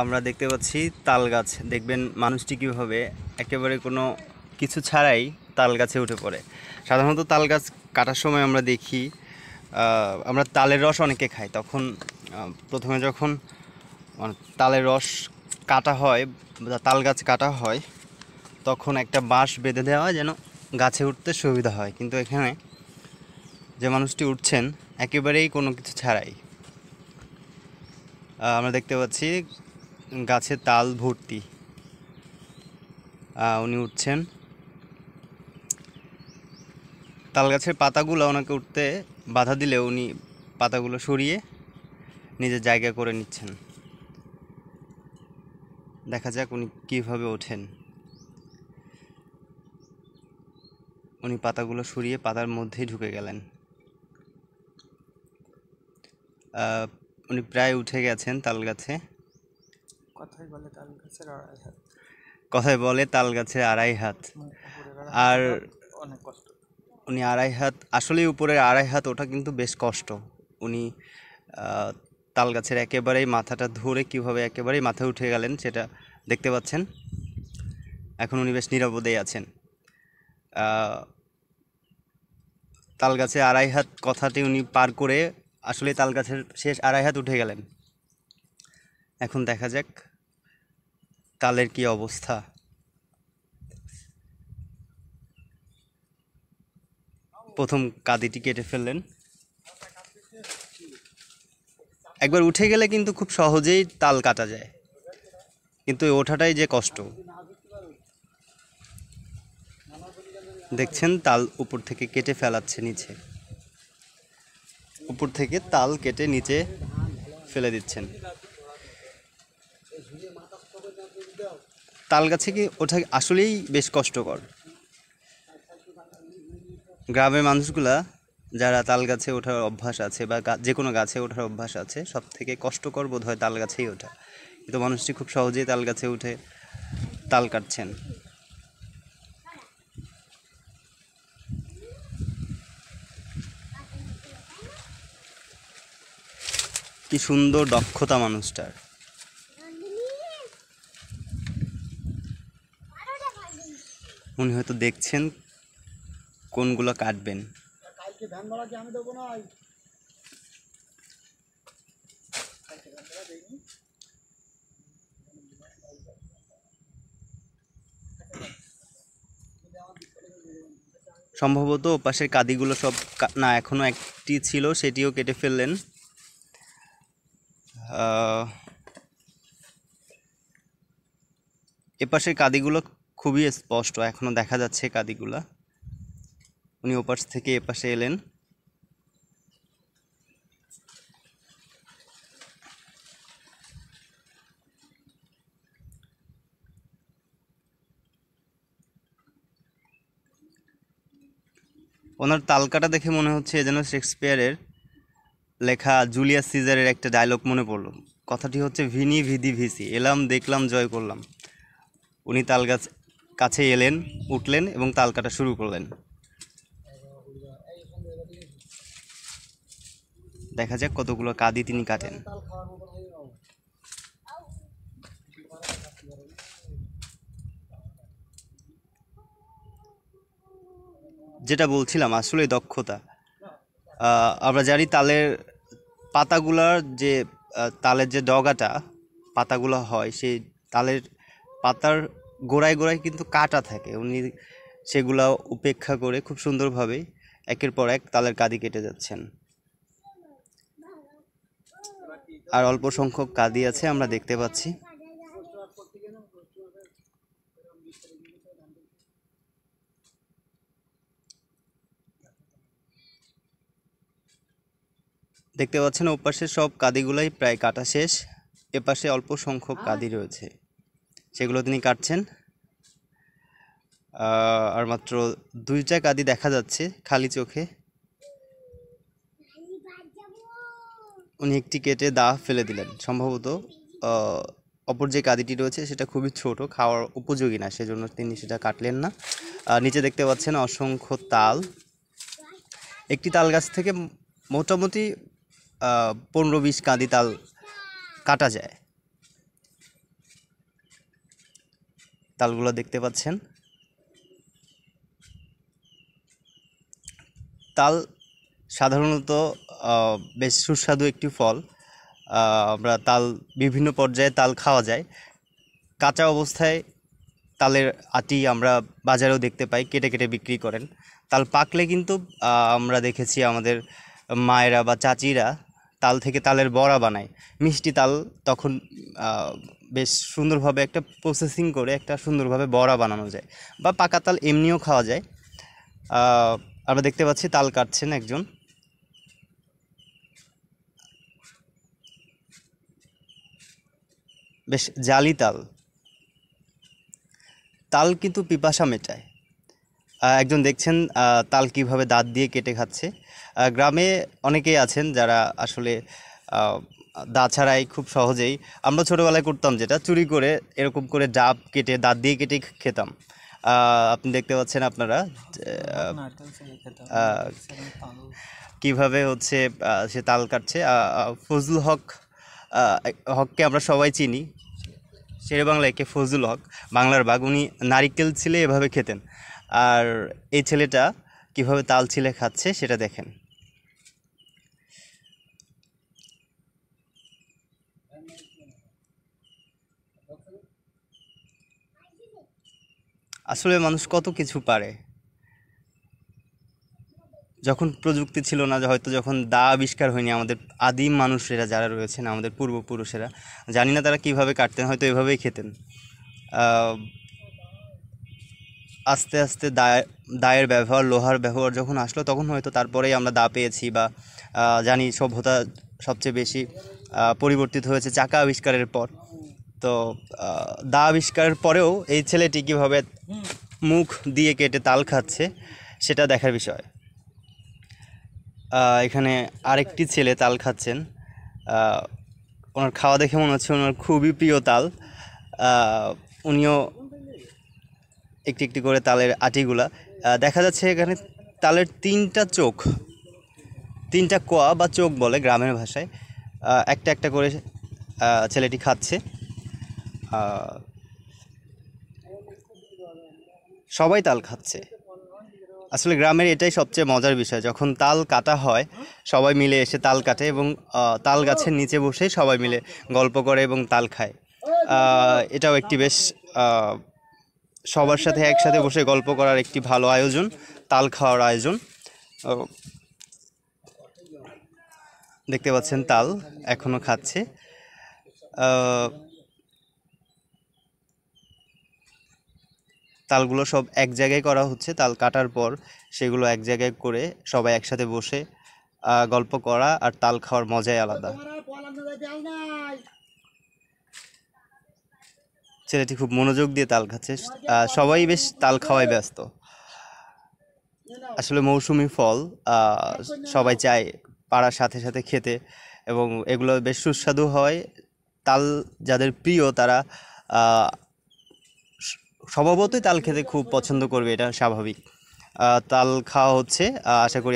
আমরা দেখতে পাচ্ছি তাল গাছ। দেখবেন মানুষটি কীভাবে একেবারে কোনো কিছু ছাড়াই তাল গাছে উঠে পড়ে। সাধারণত তাল গাছ কাটার সময় আমরা দেখি, আমরা তালের রস অনেকে খাই। তখন প্রথমে যখন তালের রস কাটা হয় বা তাল গাছ কাটা হয়, তখন একটা বাঁশ বেঁধে দেওয়া হয় যেন গাছে উঠতে সুবিধা হয়। কিন্তু এখানে যে মানুষটি উঠছেন একেবারেই কোনো কিছু ছাড়াই। আমরা দেখতে পাচ্ছি গাছে তাল ভর্তি। উনি উঠছেন। তাল গাছের পাতাগুলো ওনাকে উঠতে বাধা দিলে উনি পাতাগুলো সরিয়ে নিজের জায়গা করে নিচ্ছেন। দেখা যাক উনি কীভাবে ওঠেন। উনি পাতাগুলো সরিয়ে পাতার মধ্যেই ঢুকে গেলেন। উনি প্রায় উঠে গেছেন তাল গাছে। কথাই বলে তাল গাছের আড়াই হাত। কথায় বলে তাল গাছের আড়াই হাত। আর অনেক কষ্ট। উনি আড়াই হাত, আসলেই উপরের আড়াই হাত ওঠা কিন্তু বেশ কষ্ট। উনি তাল গাছের একেবারেই মাথাটা ধরে কীভাবে একেবারেই মাথায় উঠে গেলেন সেটা দেখতে পাচ্ছেন। এখন উনি বেশ নিরাপদেই আছেন। তাল গাছে আড়াই হাত কথাটি উনি পার করে আসলে তাল গাছের শেষ আড়াই হাত উঠে গেলেন। এখন দেখা যাক তালের কি অবস্থা। প্রথম কাঁদিটি কেটে ফেললেন। একবার উঠে গেলে কিন্তু খুব সহজেই তাল কাটা যায়, কিন্তু ওঠাটাই যে কষ্ট। দেখছেন তাল উপর থেকে কেটে ফেলাচ্ছে নিচে, উপর থেকে তাল কেটে নিচে ফেলে দিচ্ছেন। তাল গাছে কি ওঠা আসলেই বেশ কষ্টকর। গ্রামের মানুষগুলা যারা তাল গাছে ওঠার অভ্যাস আছে বা যে কোনো গাছে ওঠার অভ্যাস আছে, সব থেকে কষ্টকর বোধ হয় তাল গাছেই ওঠা। কিন্তু মানুষটি খুব সহজেই তাল গাছে উঠে তাল কাটছেন। কি সুন্দর দক্ষতা মানুষটার। উনি হয়তো দেখছেন কোনগুলো কাটবেন। সম্ভবত ওপাশের কাদিগুলো সব না, এখনো একটি ছিল, সেটিও কেটে ফেললেন। এপাশের কাদিগুলো খুবই স্পষ্ট, এখনো দেখা যাচ্ছে কাদিগুলা। উনি ওপাশ থেকে এপাশে এলেন। ওনার তালকাটা দেখে মনে হচ্ছে যেন শেক্সপিয়ারের লেখা জুলিয়াস সিজারের একটা ডায়লগ মনে পড়ল। কথাটি হচ্ছে ভিনি ভিদি ভিসি, এলাম দেখলাম জয় করলাম। উনি তাল গাছ কাছে এলেন, উঠলেন এবং তাল কাটা শুরু করলেন। দেখা যাক কতগুলো কাদি তিনি কাটেন। যেটা বলছিলাম, আসলে দক্ষতা। আমরা জানি তালের পাতাগুলার যে তালের যে ডগাটা পাতাগুলো হয়, সেই তালের পাতার গোড়ায় গোড়ায় কিন্তু কাটা থাকে। উনি সেগুলা উপেক্ষা করে খুব সুন্দরভাবে একের পর এক তালের কাদি কেটে যাচ্ছেন। আর অল্প সংখ্যক কাদি আছে আমরা দেখতে পাচ্ছি। দেখতে পাচ্ছেন ওপাশে সব কাদিগুলাই প্রায় কাটা শেষ, এপাশে অল্প সংখ্যক কাদি রয়েছে, সেগুলো তিনি কাটছেন। আর মাত্র 2টা কাদি দেখা যাচ্ছে খালি চোখে। উনি একটি কেটে দা ফেলে দিলেন। সম্ভবত অপর যে কাদিটি রয়েছে সেটা খুবই ছোট, খাওয়ার উপযোগী না, সেজন্য তিনি সেটা কাটলেন না। নিচে দেখতে পাচ্ছেন অসংখ্য তাল। একটি তাল গাছ থেকে মোটামুটি 15-20 কাঁদি তাল কাটা যায়। তালগুলো দেখতে পাচ্ছেন। তাল সাধারণত বেশ সুস্বাদু একটি ফল। আমরা তাল বিভিন্ন পর্যায়ে তাল খাওয়া যায়। কাঁচা অবস্থায় তালের আটি আমরা বাজারেও দেখতে পাই, কেটে কেটে বিক্রি করেন। তাল পাকলে কিন্তু আমরা দেখেছি আমাদের মায়েরা বা চাচিরা তাল থেকে তালের বড়া বানায়। মিষ্টি তাল তখন বেশ সুন্দরভাবে একটা প্রসেসিং করে একটা সুন্দরভাবে বড়া বানানো যায়, বা পাকা তাল এমনিও খাওয়া যায়। আমরা দেখতে পাচ্ছি তাল কাটছেন একজন। বেশ জালি তাল। তাল কিন্তু পিপাসা মেটায়। একজন দেখছেন তাল কিভাবে দাঁত দিয়ে কেটে খাচ্ছে। গ্রামে অনেকেই আছেন যারা আসলে দা ছাড়াই খুব সহজেই, আমরা ছোটোবেলায় করতাম যেটা, চুরি করে এরকম করে ডাব কেটে দাঁত দিয়ে কেটে খেতাম। আপনি দেখতে পাচ্ছেন আপনারা নারকেল থেকে খেতাম, আহ, সেরকম তাল। কিভাবে হচ্ছে সে তাল কাটছে। ফজলুল হক, হককে আমরা সবাই চিনি, শেরে বাংলা একে ফজলুল হক, বাংলার বাঘ। উনি নারিকেল ছিলে এভাবে খেতেন। আর এই ছেলেটা কিভাবে তাল ছিলে খাচ্ছে সেটা দেখেন। আসলে মানুষ কত কিছু পারে। যখন প্রযুক্তি ছিল না, হয়তো যখন দা আবিষ্কার হয়নি, আমাদের আদিম মানুষেরা যারা রয়েছেন, আমাদের পূর্বপুরুষেরা, জানি না তারা কিভাবে কাটতেন, হয়তো এভাবেই খেতেন। আহ, আস্তে আস্তে দায়ের ব্যবহার, লোহার ব্যবহার যখন আসলো, তখন হয়তো তারপরেই আমরা দা পেয়েছি, বা জানি সভ্যতা সবচেয়ে বেশি পরিবর্তিত হয়েছে চাকা আবিষ্কারের পর। তো দা আবিষ্কারের পরেও এই ছেলেটি কীভাবে মুখ দিয়ে কেটে তাল খাচ্ছে সেটা দেখার বিষয়। এখানে আরেকটি ছেলে তাল খাচ্ছেন। ওনার খাওয়া দেখে মনে হচ্ছে ওনার খুবই প্রিয় তাল। উনিও একটি একটি করে তালের আটিগুলা দেখা যাচ্ছে। এখানে তালের তিনটা চোখ, তিনটা কোয়া বা চোখ বলে গ্রামের ভাষায়, একটা একটা করে ছেলেটি খাচ্ছে। সবাই তাল খাচ্ছে। আসলে গ্রামের এটাই সবচেয়ে মজার বিষয়, যখন তাল কাটা হয় সবাই মিলে এসে তাল কাটে, এবং তাল গাছের নিচে বসে সবাই মিলে গল্প করে এবং তাল খায়। এটাও একটি বেশ সবার সাথে একসাথে বসে গল্প করার একটি ভালো আয়োজন, তাল খাওয়ার আয়োজন। দেখতে পাচ্ছেন তাল এখনো খাচ্ছে। তালগুলো সব এক জায়গায় করা হচ্ছে। তাল কাটার পর সেগুলো এক জায়গায় করে সবাই একসাথে বসে গল্প করা আর তাল খাওয়ার মজাই আলাদা। ছেলেটি খুব মনোযোগ দিয়ে তাল খাচ্ছে। সবাই বেশ তাল খাওয়ায় ব্যস্ত। আসলে মৌসুমি ফল, সবাই চায় পাড়ার সাথে সাথে খেতে, এবং এগুলো বেশ সুস্বাদু হয়। তাল যাদের প্রিয় তারা স্বভাবতই তাল খেতে খুব পছন্দ করবে, এটা স্বাভাবিক। তাল খাওয়া হচ্ছে, আশা করি